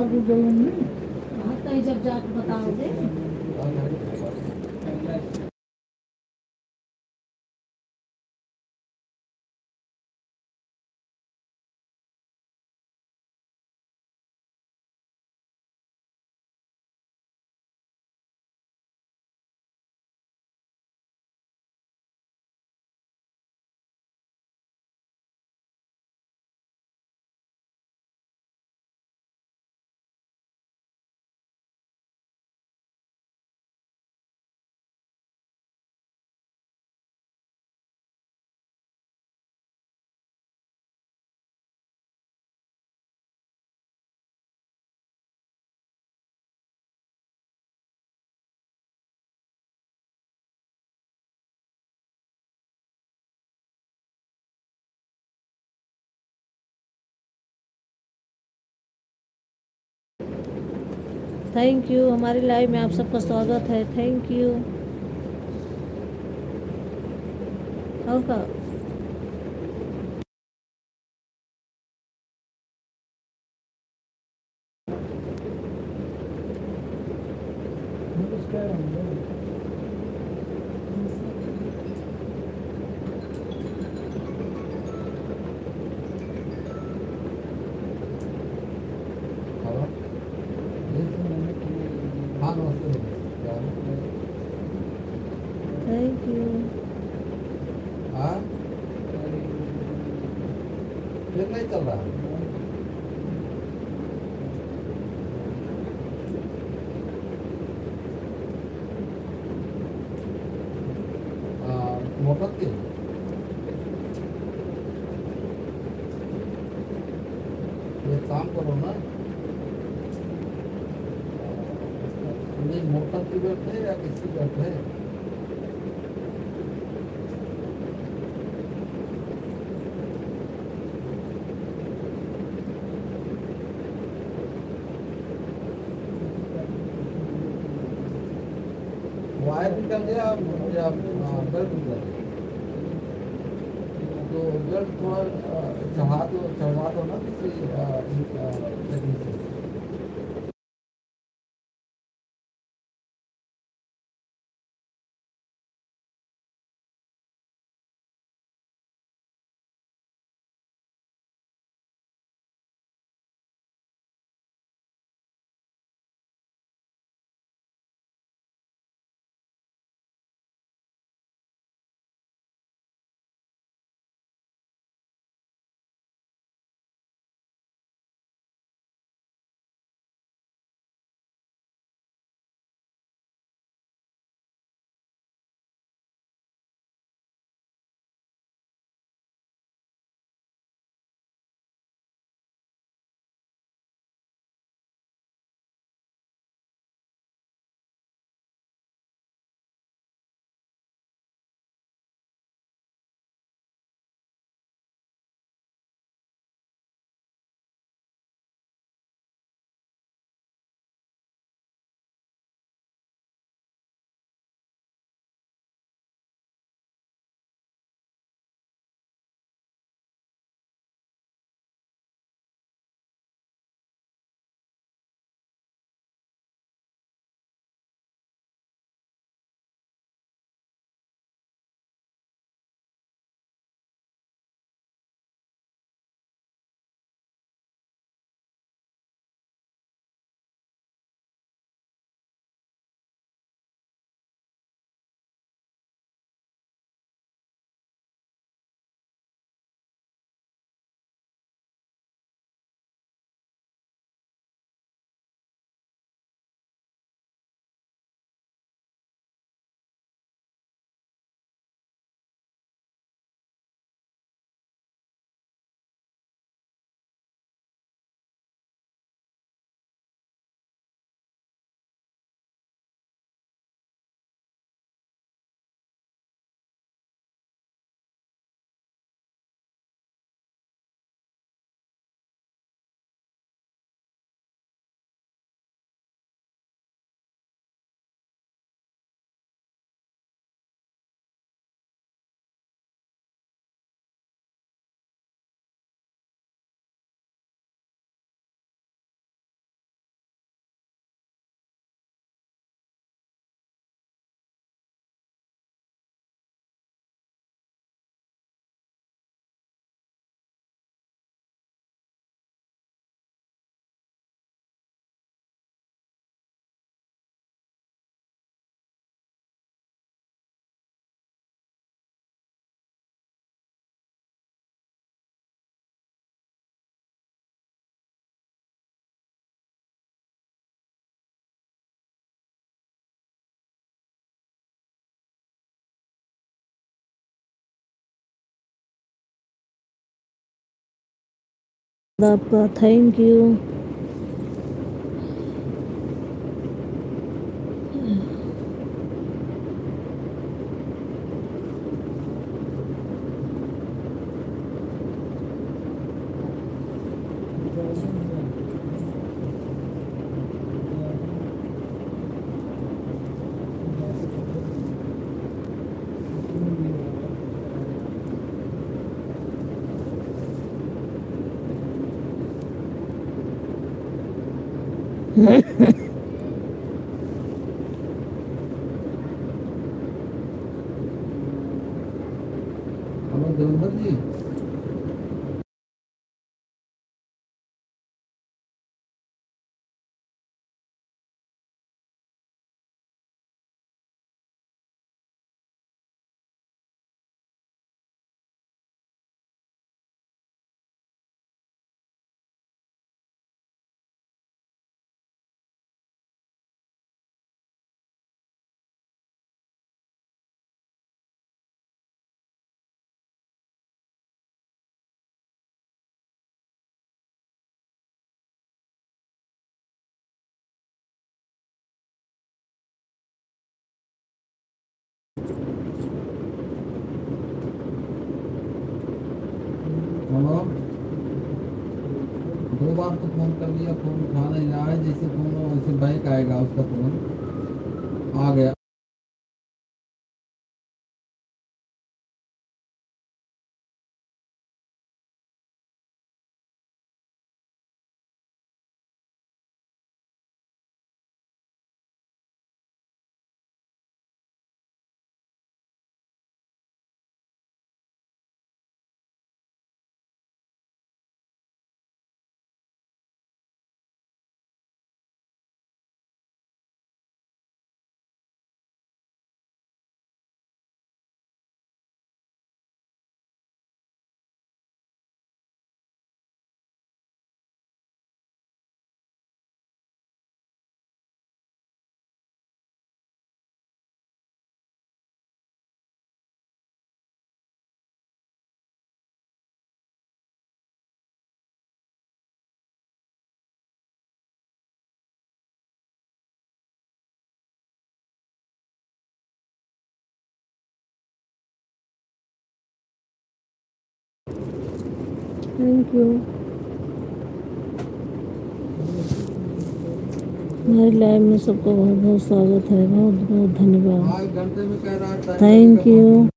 हाँ, कहीं जब जाके बताओगे। थैंक यू, हमारी लाइव में आप सबका स्वागत है। Thank you. और का थैंक यू। फिर नहीं चल रहा। मोटर की ये काम करो ना, ये मोटर की बैठे या किसकी बैठे? वायर निकल गया या बेल्ट निकल गया? तो बेल्ट थोड़ा चढ़ा दो ना किसी से। आपका thank you. Hello Devendra ji. Hello. 2 बार तो फोन कर लिया, फोन उठा नहीं रहा है। जैसे फोन वैसे बैक आएगा उसका फोन आ गया। Thank you. हमारी लाइव में सबका बहुत बहुत स्वागत है। बहुत बहुत धन्यवाद। हाँ, 1 घंटे में कह रहा है टाइम थैंक लगेगा 5 यू। मिनट।